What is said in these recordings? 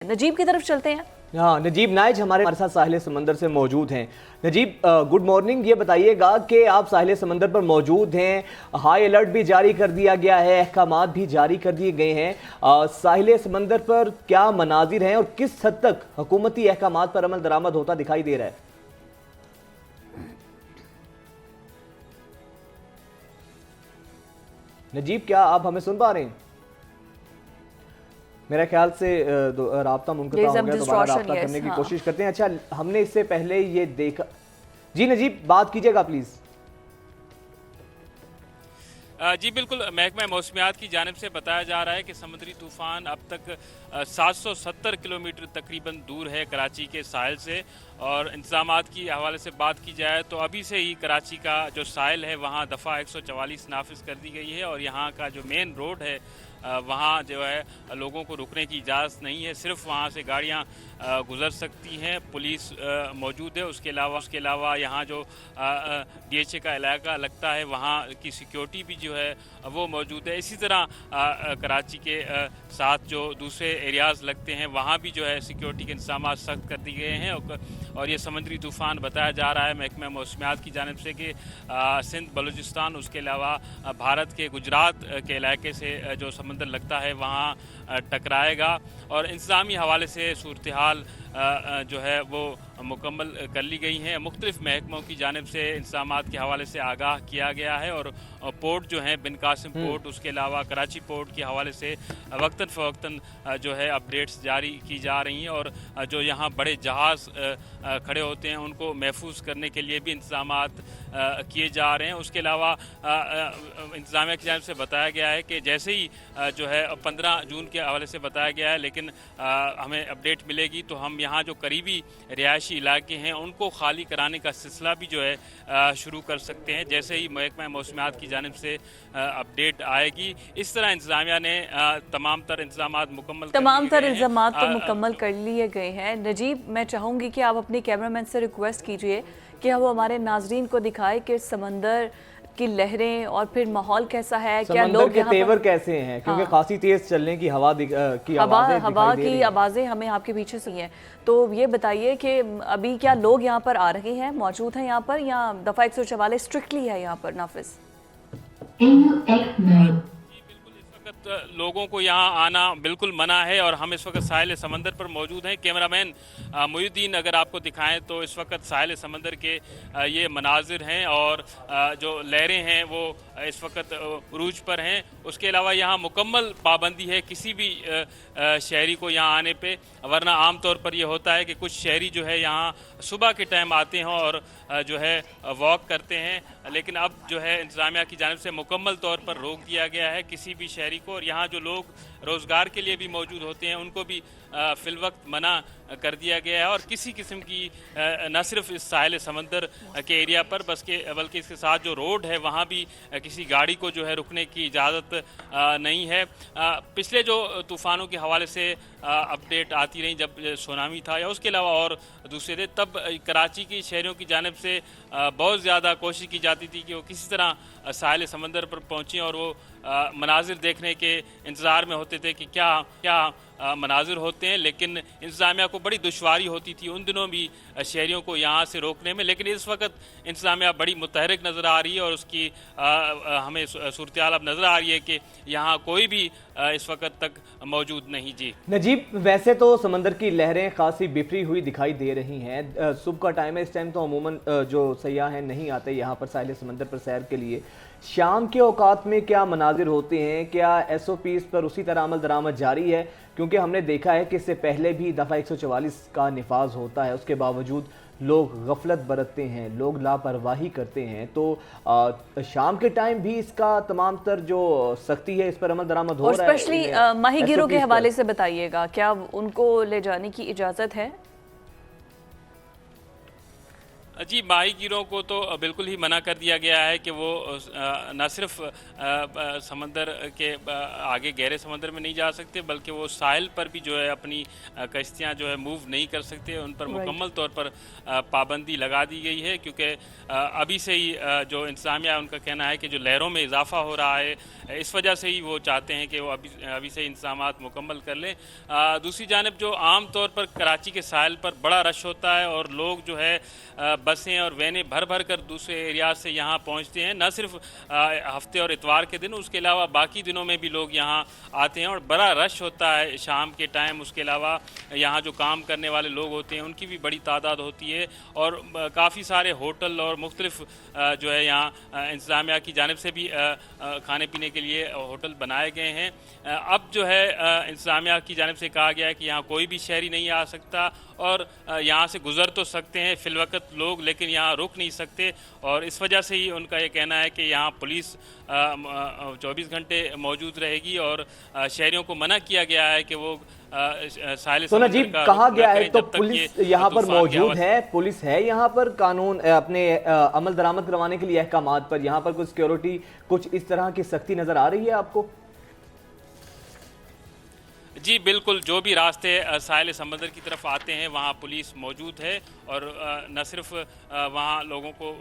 नजीब की तरफ चलते हैं। हाँ, नजीब नाइज हमारे साथ साहिल समंदर से मौजूद हैं। Najeeb, good morning. ये बताइएगा कि आप साहिल समंदर पर मौजूद हैं, हाई अलर्ट भी जारी कर दिया गया है, अहकामात भी जारी कर दिए गए हैं। साहिल समंदर पर क्या मनाजिर हैं और किस हद तक हुकूमती अहकामात पर अमल दरामद होता दिखाई दे रहा है? नजीब, क्या आप हमें सुन पा रहे हैं? मेरा ख्याल से राब्ता मुनक़ता हो गया, दोबारा राब्ता करने की कोशिश करते हैं। अच्छा, हमने इससे पहले ये देखा। जी नजीब, बात कीजिएगा प्लीज़। जी बिल्कुल, महकमा मौसमियात की जानिब से बताया जा रहा है कि समुद्री तूफ़ान अब तक 770 किलोमीटर तकरीबन दूर है कराची के साहिल से। और इंतज़ामात की हवाले से बात की जाए तो अभी से ही कराची का जो साहिल है वहाँ दफ़ा 144 नाफिज कर दी गई है और यहाँ का जो मेन रोड है वहाँ जो है लोगों को रुकने की इजाज़त नहीं है, सिर्फ वहाँ से गाड़ियाँ गुज़र सकती हैं। पुलिस मौजूद है। उसके अलावा यहाँ जो DHA का इलाका लगता है वहाँ की सिक्योरिटी भी जो है वो मौजूद है। इसी तरह कराची के साथ जो दूसरे एरियाज़ लगते हैं वहाँ भी जो है सिक्योरिटी के इंतजाम सख्त कर दिए गए हैं। और ये समुद्री तूफ़ान बताया जा रहा है महकमा मौसमियात की जानिब से कि सिंध, बलूचिस्तान, उसके अलावा भारत के गुजरात के इलाके से जो समंदर लगता है वहाँ टकराएगा। और इंतज़ामी हवाले से सूरत हाल जो है वो मुकम्मल कर ली गई हैं। मुख्तलिफ़ महकमों की जानिब से इंतज़ामात के हवाले से आगाह किया गया है और पोर्ट जो है बिन कासिम पोर्ट, उसके अलावा कराची पोर्ट के हवाले से वक्तन फ़वक्तन जो है अपडेट्स जारी की जा रही हैं। और जो यहाँ बड़े जहाज़ खड़े होते हैं उनको महफूज करने के लिए भी इंतज़ामात किए जा रहे हैं। उसके अलावा इंतज़ामिया की जानिब से बताया गया है कि जैसे ही जो है 15 जून के हवाले से बताया गया है, लेकिन हमें अपडेट मिलेगी तो हम यहाँ जो करीबी रिहायशी इलाके हैं उनको खाली कराने का सिलसिला भी जो है शुरू कर सकते हैं जैसे ही महकमा मौसमियात की जानिब से अपडेट आएगी। इस तरह इंतज़ामिया ने तमाम तर इंतज़ामात मुकम्मल कर लिए गए हैं। नजीब, मैं चाहूँगी कि आप अपने कैमरामैन से रिक्वेस्ट कीजिए कि वो हमारे नाजरीन को दिखाए कि समंदर की लहरें और फिर माहौल कैसा है, क्या लोग के तेवर कैसे हैं, क्योंकि खासी तेज चलने की हवा की आवाज़ें हमें आपके पीछे से हैं। तो ये बताइए कि अभी क्या लोग यहाँ पर आ रहे हैं, मौजूद हैं यहाँ पर, या दफ़ा 144 स्ट्रिक्टली है यहाँ पर नाफिज? लोगों को यहाँ आना बिल्कुल मना है और हम इस वक्त साहिल समंदर पर मौजूद हैं। कैमरामैन मुयुद्दीन अगर आपको दिखाएं तो इस वक्त साहिल समंदर के ये मनाजिर हैं और जो लहरें हैं वो इस वक्त उरूज पर हैं। उसके अलावा यहाँ मुकम्मल पाबंदी है किसी भी शहरी को यहाँ आने पे, वरना आम तौर पर यह होता है कि कुछ शहरी जो है यहाँ सुबह के टाइम आते हैं और जो है वॉक करते हैं, लेकिन अब जो है इंतज़ामिया की जानिब से मुकम्मल तौर पर रोक दिया गया है किसी भी शहरी को। और यहाँ जो लोग रोज़गार के लिए भी मौजूद होते हैं उनको भी फिल वक्त मना कर दिया गया है। और किसी किस्म की न सिर्फ इस साहिल समंदर के एरिया पर बल्कि इसके साथ जो रोड है वहाँ भी किसी गाड़ी को जो है रुकने की इजाज़त नहीं है। पिछले जो तूफ़ानों के हवाले से अपडेट आती रही, जब सुनामी था या उसके अलावा और दूसरे थे, तब कराची की शहरों की जानिब से बहुत ज़्यादा कोशिश की जाती थी कि वो किसी तरह साहिल समंदर पर पहुँचें और वो मनाजिर देखने के इंतज़ार में होते थे कि क्या मनाजिर होते हैं। लेकिन इंतज़ामिया को बड़ी दुश्वारी होती थी उन दिनों भी शहरियों को यहाँ से रोकने में, लेकिन इस वक्त इंतज़ामिया बड़ी मुतहरिक नज़र आ रही है और उसकी हमें सूरत हाल अब नज़र आ रही है कि यहाँ कोई भी इस वक्त तक मौजूद नहीं। जी नजीब, वैसे तो समंदर की लहरें खासी बिफरी हुई दिखाई दे रही हैं। सुबह का टाइम है, इस टाइम तो अमूमन जो सयाह हैं नहीं आते यहाँ पर साहिल समंदर पर सैर के लिए। शाम के औकात में क्या मनाजिर होते हैं, क्या SOPs पर उसी तरह अमल दरामद जारी है? क्योंकि हमने देखा है कि इससे पहले भी दफ़ा 144 का निफाज होता है, उसके बावजूद लोग गफलत बरतते हैं, लोग लापरवाही करते हैं। तो शाम के टाइम भी इसका तमाम तर जो सख्ती है इस पर अमल दरामद हो रहा है। और स्पेशली माहीगिरों के हवाले से बताइएगा, क्या उनको ले जाने की इजाज़त है? जी, माहीगीरों को तो बिल्कुल ही मना कर दिया गया है कि वो न सिर्फ समंदर के आगे गहरे समंदर में नहीं जा सकते, बल्कि वो साहिल पर भी जो है अपनी कश्तियाँ जो है मूव नहीं कर सकते। उन पर मुकम्मल तौर पर पाबंदी लगा दी गई है, क्योंकि अभी से ही जो इंतज़ामिया उनका कहना है कि जो लहरों में इजाफा हो रहा है, इस वजह से ही वो चाहते हैं कि वो अभी से इंतज़ामात मुकम्मल कर लें। दूसरी जानिब जो आम तौर पर कराची के साहिल पर बड़ा रश होता है और लोग जो है बसें और वैनें भर भर कर दूसरे एरिया से यहाँ पहुँचते हैं, न सिर्फ हफ्ते और इतवार के दिन, उसके अलावा बाकी दिनों में भी लोग यहाँ आते हैं और बड़ा रश होता है शाम के टाइम। उसके अलावा यहाँ जो काम करने वाले लोग होते हैं उनकी भी बड़ी तादाद होती है और काफ़ी सारे होटल और मुख्तलिफ जो है यहाँ इंतज़ामिया की जानिब से भी खाने पीने के लिए होटल बनाए गए हैं। अब जो है इंतज़ामिया की जानिब से कहा गया है कि यहाँ कोई भी शहरी नहीं आ सकता और यहाँ से गुज़र तो सकते हैं फ़िलवक़्त लोग, लेकिन यहाँ रुक नहीं सकते। और इस वजह से ही उनका ये कहना है कि यहाँ पुलिस 24 घंटे मौजूद रहेगी और शहरियों को मना किया गया है कि वो साहिल तो समंदर नजीब का कहा रुख न गया है करें तो जब तक पुलिस ये यहाँ पर तूफान की मौजूद आवाज़। है, पुलिस है यहाँ पर कानून अपने अमल दरामद करवाने के लिए अहकामात पर, यहाँ पर कुछ सिक्योरिटी कुछ इस तरह की सख्ती नजर आ रही है आपको? जी बिल्कुल, जो भी रास्ते साहिल समंदर की तरफ आते हैं वहाँ पुलिस मौजूद है और न सिर्फ वहाँ लोगों को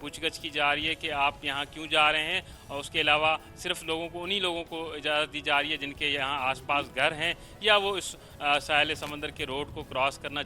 पूछगछ की जा रही है कि आप यहाँ क्यों जा रहे हैं, और उसके अलावा सिर्फ उन्हीं लोगों को इजाज़त दी जा रही है जिनके यहाँ आसपास घर हैं या वो इस साहिल समंदर के रोड को क्रॉस करना।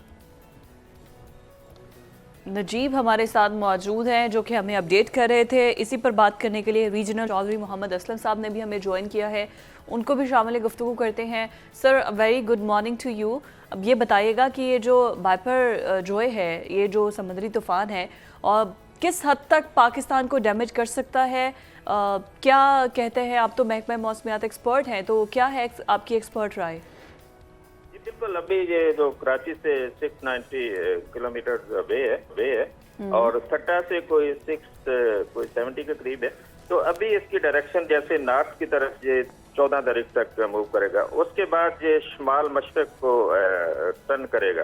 नजीब हमारे साथ मौजूद हैं जो कि हमें अपडेट कर रहे थे। इसी पर बात करने के लिए रीजनल चौधरी मोहम्मद असलम साहब ने भी हमें ज्वाइन किया है, उनको भी शामिल गुफ्तगू करते हैं। Sir, very good morning to you. अब ये बताइएगा कि ये जो बाइपर जोए है, ये जो समुद्री तूफ़ान है, और किस हद तक पाकिस्तान को डैमेज कर सकता है, क्या कहते हैं आप? तो महकमा मौसमियात एक्सपर्ट हैं, तो क्या है आपकी एक्सपर्ट राय? बिल्कुल, अभी ये जो कराची से 690 किलोमीटर वे है और थट्टा से कोई 70 के करीब है। तो अभी इसकी डायरेक्शन जैसे नॉर्थ की तरफ ये 14 तारीख तक मूव करेगा, उसके बाद ये शुमाल मशरक को टर्न करेगा।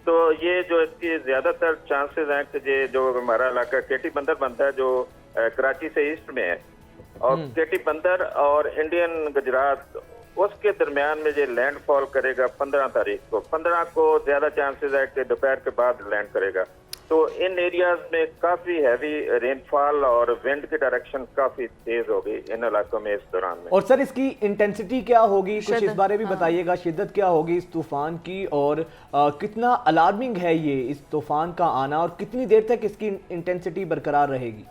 तो ये जो इसकी ज्यादातर चांसेस हैं कि ये जो हमारा इलाका केटी बंदर बनता है जो कराची से ईस्ट में है, और केटी बंदर और इंडियन गुजरात उसके दरमियान में ये लैंडफॉल करेगा 15 तारीख को। 15 को ज्यादा चांसेस है कि दोपहर के बाद लैंड करेगा। तो इन एरियाज में काफी हैवी रेनफॉल और विंड की डायरेक्शन काफी तेज होगी इन इलाकों में इस दौरान में। और सर इसकी इंटेंसिटी क्या होगी, कुछ इस बारे में बताइएगा, शिद्दत क्या होगी इस तूफान की, और कितना अलार्मिंग है ये इस तूफान का आना, और कितनी देर तक इसकी इंटेंसिटी बरकरार रहेगी?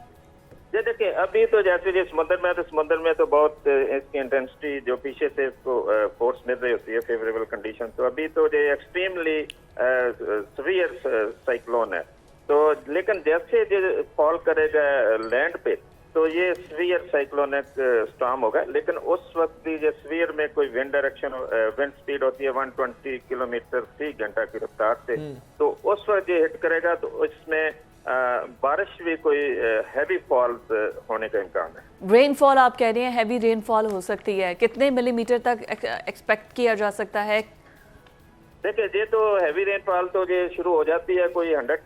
ये देखिए, अभी तो जैसे ये समुद्र में तो बहुत इसकी इंटेंसिटी जो पीछे से इसको फोर्स मिल रही होती है, फेवरेबल कंडीशन। तो अभी तो ये एक्सट्रीमली सीवियर साइक्लोन है। तो लेकिन जैसे ये फॉल करेगा लैंड पे तो ये सीवियर साइक्लोनिक स्टॉर्म होगा। लेकिन उस वक्त भी ये सीवियर में कोई विंड स्पीड होती है 120 किलोमीटर फी घंटा की रफ्तार से। तो उस वक्त ये हिट करेगा तो इसमें बारिश भी कोई हैवी फॉल्स होने का इम्कान है। रेनफॉल आप कह रहे हैं, हैवी रेनफॉल हो सकती है, कितने मिलीमीटर तक एक्सपेक्ट किया जा सकता है? देखिए, ये तो हैवी रेनफॉल तो ये शुरू हो जाती है कोई 100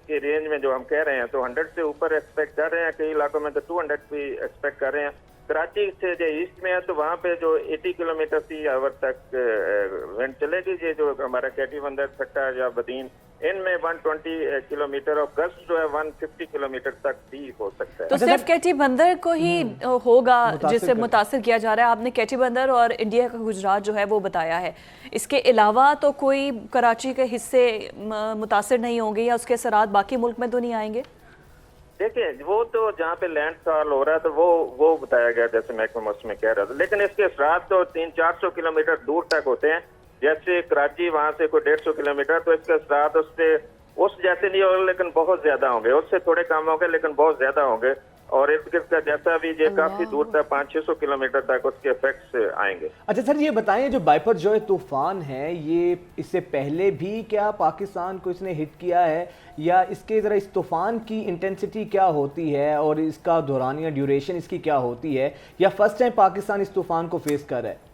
के रेंज में जो हम कह रहे हैं, तो 100 से ऊपर एक्सपेक्ट कर रहे हैं। कई इलाकों में तो 200 भी एक्सपेक्ट कर रहे हैं। कराची से जो ईस्ट में है तो वहाँ पे जो 80 किलोमीटर फी आवर तक विंड चलेगी। ये जो हमारा केटी बंदर, थट्टा या बदीन, इनमें 120 किलोमीटर और गस्ट जो है 150 किलोमीटर तक भी हो सकता है। तो सिर्फ केटी बंदर को ही होगा जिससे मुतासिर किया जा रहा है? आपने केटी बंदर और इंडिया का गुजरात जो है वो बताया है, इसके अलावा तो कोई कराची के हिस्से मुतासिर नहीं होंगे या उसके असरात बाकी मुल्क में तो नहीं आएंगे? देखिए, वो तो जहाँ पे लैंडफॉल हो रहा है तो वो बताया गया जैसे महकमा मौसम में कह रहा था। लेकिन इसके असरात तो 300-400 किलोमीटर दूर तक होते हैं। जैसे कराची वहाँ से कोई 150 किलोमीटर, तो इसके असरात उस जैसे नहीं होंगे लेकिन बहुत ज्यादा होंगे। उससे थोड़े कम होंगे लेकिन बहुत ज्यादा होंगे। और इसका जैसा भी ये काफी दूर तक 500-600 किलोमीटर तक उसके इफेक्ट्स आएंगे। अच्छा सर, ये बताएं जो बाइपर जो तूफान है, ये इससे पहले भी क्या पाकिस्तान को इसने हिट किया है, या इसके जरा इस तूफान की इंटेंसिटी क्या होती है और इसका दौरानिया ड्यूरेशन इसकी क्या होती है, या फर्स्ट टाइम पाकिस्तान इस तूफान को फेस कर रहा है?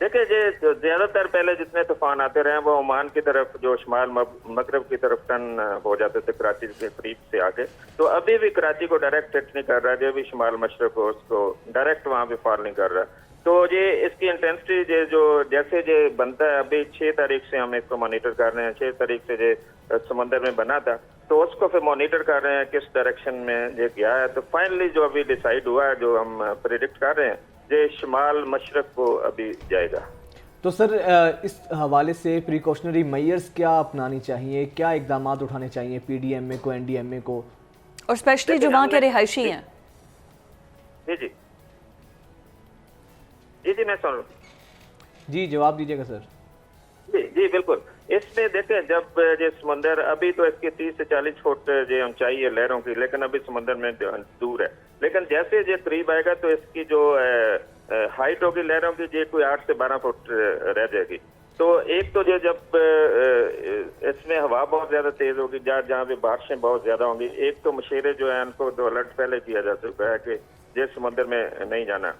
देखिए ये जो ज्यादातर पहले जितने तूफान आते रहे वो ओमान की तरफ जो शुमाल मगरब की तरफ टर्न हो जाते थे कराची के करीब से आके, तो अभी भी कराची को डायरेक्ट हिट नहीं कर रहा, जो भी शुमाल मशरक हो उसको डायरेक्ट वहाँ पे फॉल नहीं कर रहा। तो ये इसकी इंटेंसिटी ये जो जैसे ये बनता है, अभी 6 तारीख से हम इसको मॉनिटर कर रहे हैं, 6 तारीख से ये समंदर में बना था तो उसको फिर मॉनिटर कर रहे हैं किस डायरेक्शन में ये गया है। तो फाइनली जो अभी डिसाइड हुआ है, जो हम प्रिडिक्ट कर रहे हैं, ये शुमाल मशरक को अभी जाएगा। तो सर इस हवाले से प्रिकॉशनरी मेजर्स क्या अपनानी चाहिए, क्या इकदाम उठाने चाहिए पीडीएमए को, एनडीएमए को, और स्पेशली जो वहाँ के रिहायशी हैं? जी जी जी जी मैं सुन रहा हूँ। जी जवाब दीजिएगा सर। जी जी बिल्कुल। इसमें देखें जब ये समंदर अभी तो इसके 30 से 40 फुट जो ऊंचाई है लहरों की, लेकिन अभी समंदर में दूर है, लेकिन जैसे ये करीब आएगा तो इसकी जो हाइट होगी लहरों की ये कोई 8 से 12 फुट रह जाएगी। तो एक तो ये जब इसमें हवा बहुत ज्यादा तेज होगी, जहाँ पे बारिशें बहुत ज्यादा होंगी, एक तो मशेरे जो है उनको तो अलर्ट पहले किया जा चुका है कि ये समंदर में नहीं जाना।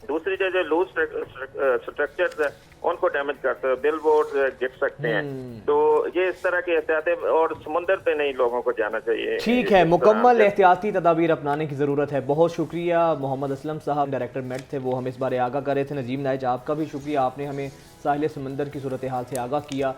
दूसरी जो लूज स्ट्रक्चर्स है उनको डैमेज करते हैं, बिल बोर्ड गिर सकते हैं, तो ये इस तरह के एहतियात, और समुंदर पे नहीं लोगों को जाना चाहिए। ठीक है, मुकम्मल एहतियाती तदाबीर अपनाने की ज़रूरत है। बहुत शुक्रिया। मोहम्मद असलम साहब डायरेक्टर मेट थे, वो हमें इस बारे आगाह कर रहे थे। नजीम नाइज आपका भी शुक्रिया, आपने हमें साहिल समंदर की सूरत हाल से आगाह किया।